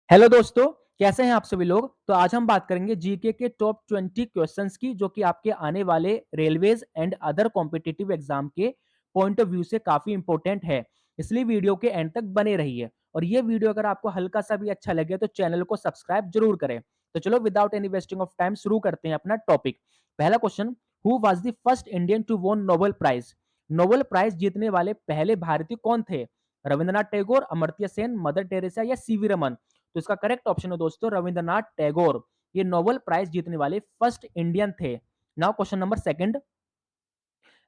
Hello दोस्तों, कैसे हैं आप सभी लोग। तो आज हम बात करेंगे जीके के टॉप 20 क्वेश्चंस की, जो कि आपके आने वाले railways and other competitive exam के पॉइंट ऑफ व्यू से काफी इंपॉर्टेंट है। इसलिए वीडियो के एंड तक बने रहिए। और ये वीडियो अगर आपको हल्का सा भी अच्छा लगे तो चैनल को सब्सक्राइब जरूर करें। तो चलो without any wasting of time शुरू करते हैं अपना टॉपिक। पहला क्वेश्चन, who was the first Indian to won Nobel prize. Nobel prize जीतने वाले पहले भारतीय कौन थे? रविंद्रनाथ टैगोर, अमर्त्य सेन, मदर टेरेसा या सीवी रमन। तो इसका करेक्ट ऑप्शन है दोस्तों रविंद्रनाथ टैगोर। ये नोबेल प्राइज जीतने वाले फर्स्ट इंडियन थे। Now question number second,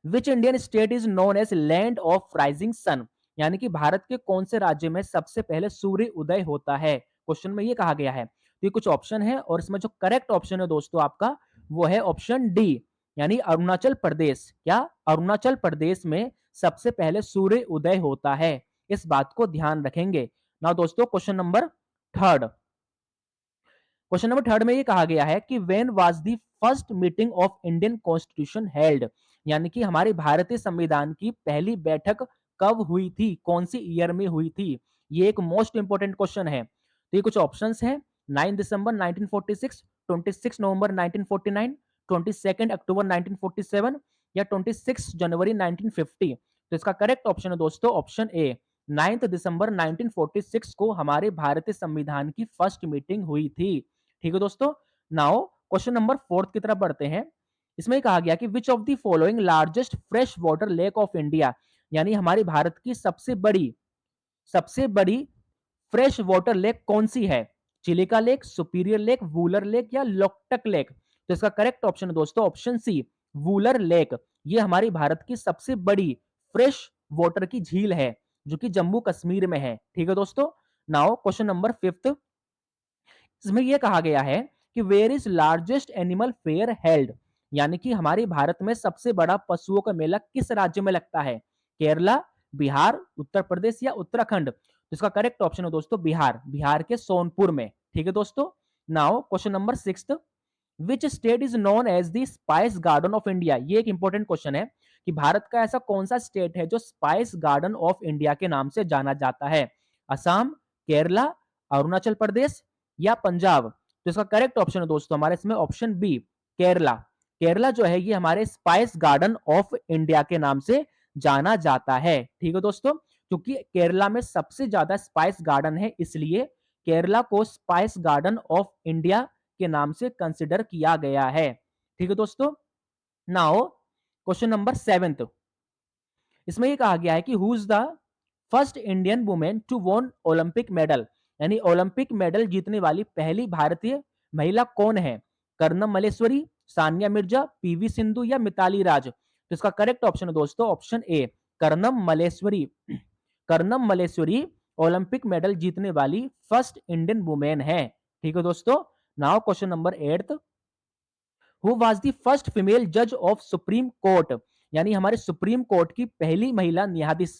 which Indian state is known as land of rising sun. यानी कि भारत के कौन से राज्य में सबसे पहले सूर्य उदय होता है? क्वेश्चन में ये कहा गया है। तो ये कुछ ऑप्शन है और इसमें जो करेक्ट ऑप्शन है दोस्तों आपका वो है ऑप्शन डी, यानी अरुणाचल प्रदेश। क्या अरुणाचल प्रदेश में सबसे पहले सूर्य उदय होता है? इस बात को ध्यान रखेंगे। ना दोस्तों question number third, question number third में ये कहा गया है कि when was the first meeting of Indian constitution held. यानी कि हमारे भारतीय संविधान की पहली बैठक कब हुई थी, कौन सी ईयर में हुई थी? ये एक मोस्ट इंपोर्टेंट क्वेश्चन है। तो ये कुछ ऑप्शंस हैं, 9 दिसंबर 1946, 26 नवंबर 1949, 22 अक्टूबर 1947 या 26 जनवरी 1950। तो इसका करेक्ट ऑप्शन है दोस्तों ऑप्शन ए, 9 दिसंबर 1946 को हमारे भारतीय संविधान की फर्स्ट मीटिंग हुई थी। ठीक है दोस्तों। नाउ क्वेश्चन नंबर फोर्थ की तरफ बढ़ते हैं। इसमें कहा गया कि विच of the following largest fresh water lake of India. यानी हमारी भारत की सबसे बड़ी फ्रेश वाटर लेक कौन सी है? Chilika lake, superior lake, Wular lake या लोकटक लेक। तो इसका करेक्ट ऑप्शन है दोस्तों ऑप्शन सी, वूलर लेक। ये हमारी भारत की सबसे बड़ी फ्रेश वाटर की झील है जो कि जम्मू कश्मीर में है। ठीक है दोस्तों। नाउ क्वेश्चन नंबर फिफ्थ, इसमें यह कहा गया है कि where is largest animal fair held. यानी कि हमारे भारत में सबसे बड़ा पशुओं का मेला किस राज्य में लगता है? केरला, बिहार, उत्तर प्रदेश या उत्तराखंड। तो इसका करेक्ट ऑप्शन है दोस्तों बिहार, बिहार के सोनपुर में। ठीक है दोस्तों। Now question number six, which state is known as the spice garden of India. ये एक इंपॉर्टेंट क्वेश्चन है कि भारत का ऐसा कौन सा स्टेट है जो स्पाइस गार्डन ऑफ इंडिया के नाम से जाना जाता है? असम, केरला, अरुणाचल प्रदेश या पंजाब। तो इसका करेक्ट ऑप्शन है दोस्तों हमारे इसमें ऑप्शन बी, केरला। केरला जो है ये हमारे स्पाइस गार्डन ऑफ इंडिया के नाम से जाना जाता है। ठीक है दोस्तों। क्योंकि केरला में सबसे ज्यादा स्पाइस गार्डन है, इसलिए केरला को स्पाइस गार्डन ऑफ इंडिया के नाम से कंसिडर किया गया है। ठीक है दोस्तों। नाउ क्वेश्चन नंबर सेवेंथ, इसमें ये कहा गया है कि who is the first Indian women to won Olympic medal. यानी ओलंपिक मेडल जीतने वाली पहली भारतीय महिला कौन है? कर्नम मलेश्वरी, सानिया मिर्जा, पीवी सिंधु या मिताली राज। तो इसका करेक्ट ऑप्शन है दोस्तों option A, Karnam Malleswari. Karnam Malleswari Olympic medal जीतने वाली फर्स्ट इंडियन वुमेन है। ठीक है दोस्तों। Now question number eight, who was the first female जज ऑफ सुप्रीम कोर्ट। यानी हमारे सुप्रीम कोर्ट की पहली महिला न्यायाधीश।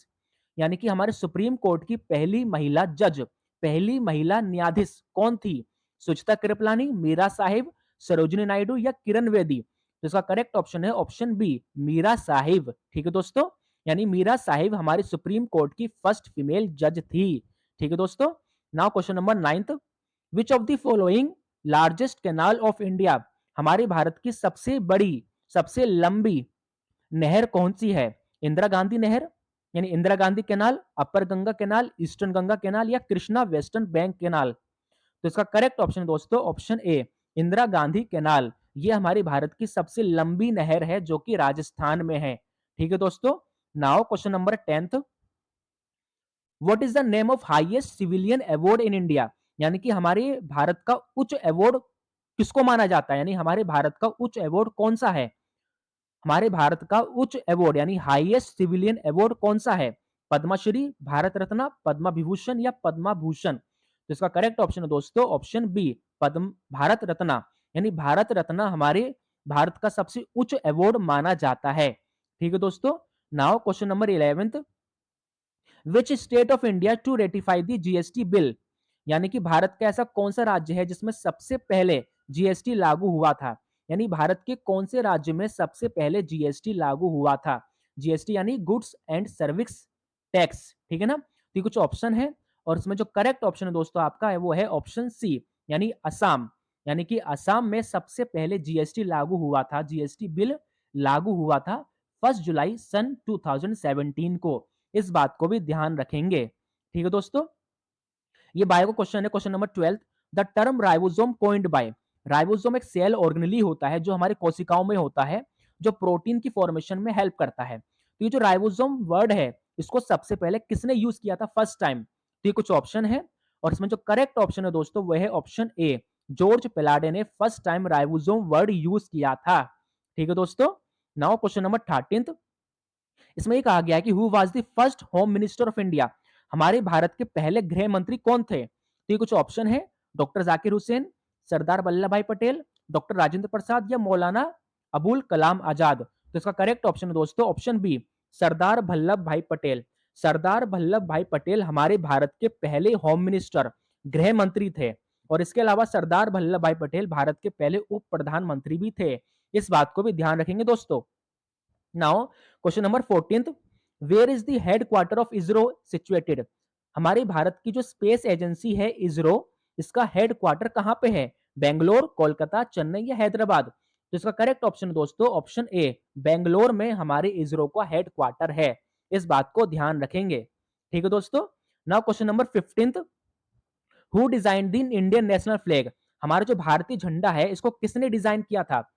यानी कि हमारे सुप्रीम कोर्ट की पहली महिला जज, पहली महिला न्यायाधीश कौन थी? सुचिता कृपलानी, मीरा साहिब, सरोजिनी नायडू या किरण बेदी। तो इसका करेक्ट ऑप्शन है ऑप्शन बी, मीरा साहिब। ठीक है दोस्तों। यानी मीरा साहिब हमारी सुप्रीम कोर्ट की फर्स्ट फीमेल जज थी। ठीक है दोस्तों। Now question number ninth, which of the following largest canal of India. हमारे भारत की सबसे बड़ी, सबसे लंबी नहर कौन सी है? इंदिरा गांधी नहर, यानी Indira Gandhi canal, upper Ganga canal, eastern Ganga canal या कृष्णा वेस्टर्न बैंक कैनाल। तो इसका करेक्ट ऑप्शन दोस्तों option A, Indira Gandhi canal. ये हमारी भारत की सबसे लंबी नहर है जो कि राजस्थान में है। ठीक है दोस्तों। Now question number tenth, what is the name of highest civilian award in India. यानी कि हमारे भारत का उच्च अवार्ड किसको माना जाता है? यानी हमारे भारत का उच्च अवार्ड कौन सा है? हमारे भारत का उच्च अवार्ड यानी हाईएस्ट सिविलियन अवार्ड कौन सा है? पद्मश्री, भारत रत्न, पद्म विभूषण या पद्मा भूषण। तो इसका करेक्ट ऑप्शन है दोस्तों ऑप्शन बी, पद्म भारत रत्न। यानी भारत रत्न हमारे भारत का सबसे उच्च अवार्ड माना जाता है। ठीक है दोस्तों। Now question number 11th, which state of India to ratify the GST bill. यानी कि भारत का ऐसा कौन सा राज्य है जिसमें सबसे पहले जीएसटी लागू हुआ था? यानी भारत के कौन से राज्य में सबसे पहले जीएसटी लागू हुआ था? जीएसटी यानी गुड्स एंड सर्विस टैक्स। ठीक है ना। तो कुछ ऑप्शन है, और इसमें जो करेक्ट ऑप्शन है दोस्तों आपका है वो है ऑप्शन सी यानी असम। यानी कि असम में सबसे पहले जीएसटी लागू हुआ था, जीएसटी बिल लागू हुआ था 1 जुलाई सन 2017 को। इस बात को भी ध्यान रखेंगे। ठीक है दोस्तों, ये बायो का क्वेश्चन है, question number 12। The term ribosome coined by, ribosome एक सेल ऑर्गेनेली होता है जो हमारी कोशिकाओं में होता है, जो प्रोटीन की फॉर्मेशन में हेल्प करता है। तो ये जो राइबोसोम वर्ड है इसको सबसे पहले किसने यूज किया था फर्स्ट टाइम? तो ये कुछ ऑप्शन है और इसमें जो करेक्ट ऑप्शन है दोस्तों वह है ऑप्शन ए, जॉर्ज पेलाडे ने first time ribosome word use किया था। ठीक है दोस्तों, नाउ क्वेश्चन नंबर 13। इसमें ये कहा गया है कि who was the first home minister of India, हमारे भारत के पहले गृह मंत्री कौन थे? तो ये कुछ ऑप्शन है, डॉक्टर जाकिर हुसैन, सरदार वल्लभ भाई पटेल, डॉक्टर राजेंद्र प्रसाद या मौलाना अबुल कलाम आजाद। तो इसका करेक्ट ऑप्शन है दोस्तों ऑप्शन बी, सरदार वल्लभ भाई पटेल। सरदार वल्लभ भाई पटेल हमारे भारत के पहले होम मिनिस्टर, गृह मंत्री थे। और इसके अलावा सरदार वल्लभ भाई पटेल भारत के पहले उप प्रधानमंत्री भी थे। इस बात को भी ध्यान रखेंगे दोस्तों। Now question number 14, where is the headquarter of ISRO situated, हमारे भारत की जो स्पेस एजेंसी है इसरो, इसका हेडक्वार्टर कहां पे है? बेंगलोर, कोलकाता, चेन्नई या हैदराबाद? तो इसका करेक्ट ऑप्शन दोस्तों ऑप्शन ए, बेंगलोर में हमारे इसरो का हेडक्वार्टर है। इस बात को ध्यान रखेंगे। ठीक है दोस्तों, now question number 15, who design the Indian national flag, हमारा जो भारतीय झंडा है इसको किसने डिजाइन किया था?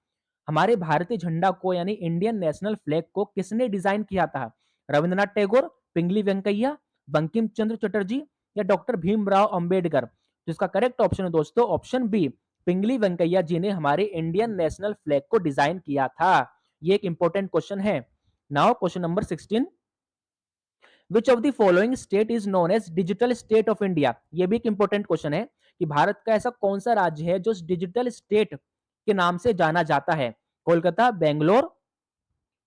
हमारे भारतीय झंडा को यानी इंडियन नेशनल फ्लैग को किसने डिजाइन किया था? रविंद्रनाथ टैगोर, पिंगली वेंकैया, बंकिम चंद्र चटर्जी या डॉक्टर भीमराव अंबेडकर? तो इसका करेक्ट ऑप्शन है दोस्तों ऑप्शन बी, पिंगली वेंकैया जी ने हमारे इंडियन नेशनल फ्लैग को डिजाइन किया था। ये एक इंपॉर्टेंट क्वेश्चन है। Now question number 16, which of the following state is known as digital state of India, ये भी एक इंपॉर्टेंट क्वेश्चन है कि भारत का ऐसा कौन सा राज्य है जो डिजिटल स्टेट के नाम से जाना जाता है? कोलकाता, बेंगलोर,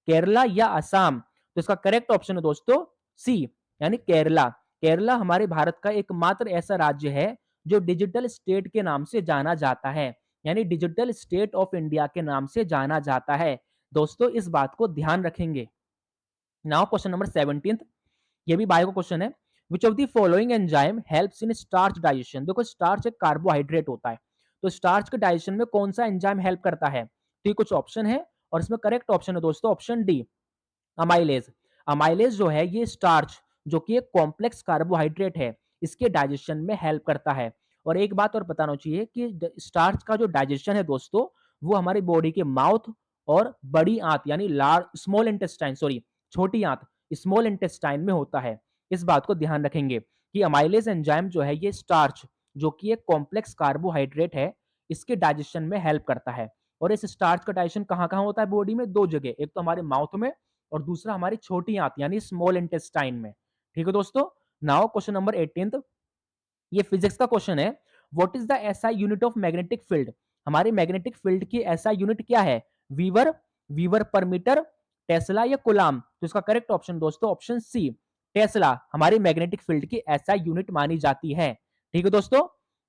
केरला या असम? तो इसका करेक्ट ऑप्शन है दोस्तों सी यानी केरला। केरला हमारे भारत का एकमात्र ऐसा राज्य है जो डिजिटल स्टेट के नाम से जाना जाता है, यानी डिजिटल स्टेट ऑफ इंडिया के नाम से जाना जाता है। दोस्तों इस बात को ध्यान रखेंगे। नाउ क्वेश्चन नंबर 17, ये भी बायो का क्वेश्चन है, विच of the following enzyme helps in starch digestion, देखो स्टार्च एक कार्बोहाइड्रेट होता है, तो स्टार्च के डाइजेशन में कौन सा एंजाइम हेल्प करता है? तो ये कुछ ऑप्शन है और इसमें करेक्ट ऑप्शन है दोस्तों ऑप्शन डी, अमाइलेज। अमाइलेज जो है ये स्टार्च जो कि एक कॉम्प्लेक्स कार्बोहाइड्रेट है, इसके डाइजेशन में हेल्प करता है। और एक बात और बताना चाहिए कि स्टार्च का जो डाइजेशन है दोस्तों वो हमारी बॉडी के माउथ और बड़ी आंत यानी लार्ज स्मॉल इंटेस्टाइन सॉरी छोटी आंत स्मॉल इंटेस्टाइन में होता है। इस बात को ध्यान रखेंगे कि अमाइलेज एंजाइम जो है ये स्टार्च जो कि एक कॉम्प्लेक्स कार्बोहाइड्रेट है इसके डाइजेशन में हेल्प करता है। और इस स्टार्च का डाइजेशन कहाँ कहाँ होता है बॉडी में? दो जगह, एक तो हमारे माउथ में और दूसरा हमारी छोटी आंत यानी स्मॉल इंटेस्टाइन में। ठीक है दोस्तों, नाउ क्वेश्चन नंबर 18, ये फिजिक्स का क्वेश्चन है, what is the SI unit of magnetic field, हमारे मैग्नेटिक फील्ड की एसआई यूनिट क्या है? वीवर, वीवर पर मीटर, टेस्ला या कूलाम? तो इसका करेक्ट ऑप्शन दोस्तों ऑप्शन सी, टेस्ला हमारी मैग्नेटिक फील्ड की एसआई यूनिट मानी जाती है। ठीक है दोस्तों,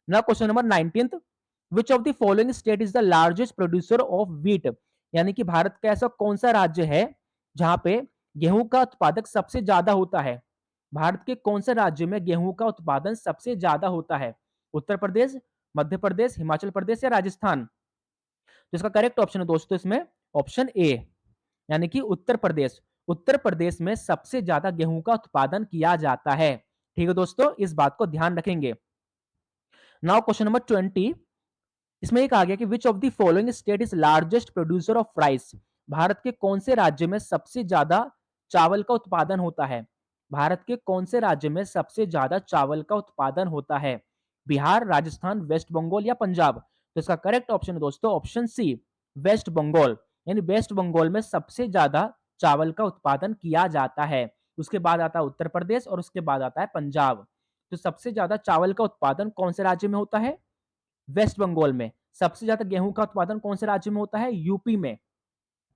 ना question number 19, which of the following state is the largest producer of wheat, यानी कि भारत का ऐसा कौन सा राज्य है जहां पे गेहूं का उत्पादक सबसे ज्यादा होता है? भारत के कौन से राज्य में गेहूं का उत्पादन सबसे ज्यादा होता है? उत्तर प्रदेश, मध्य प्रदेश, हिमाचल प्रदेश या राजस्थान? तो इसका करेक्ट ऑप्शन है दोस्तों इसमें ऑप्शन ए यानी कि उत्तर प्रदेश। उत्तर प्रदेश में सबसे ज्यादा गेहूं का उत्पादन किया जाता है। ठीक है दोस्तों, इस बात को ध्यान रखेंगे। नाउ क्वेश्चन नंबर 20, इसमें एक आ गया कि विच of the following state is largest producer of rice, Bharat के कौन से राज्य में सबसे ज्यादा चावल का उत्पादन होता है? भारत के कौन से राज्य में सबसे ज्यादा चावल का उत्पादन होता है? बिहार, राजस्थान, वेस्ट बंगाल या पंजाब? तो इसका करेक्ट ऑप्शन है दोस्तों ऑप्शन सी, वेस्ट बंगाल, यानी वेस्ट बंगाल में सबसे ज्यादा चावल का उत्पादन किया जाता है। उसके बाद आता है उत्तर प्रदेश और उसके बाद आता है पंजाब। तो सबसे ज्यादा चावल का उत्पादन कौन से राज्य में होता है? वेस्ट बंगाल में। सबसे ज्यादा गेहूं का उत्पादन कौन से राज्य में होता है? यूपी में।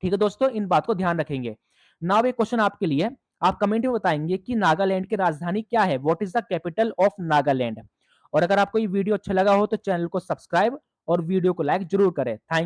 ठीक है दोस्तों, इन बात को ध्यान रखेंगे। नाउ एक क्वेश्चन आपके लिए, आप कमेंट में बताएंगे कि नागालैंड की राजधानी क्या है? What is the capital of Nagaland? और अगर आपको ये वीडियो अच्छा लगा हो तो चैनल को सब्सक्राइब और वीडियो को लाइक जरूर करें। थैंक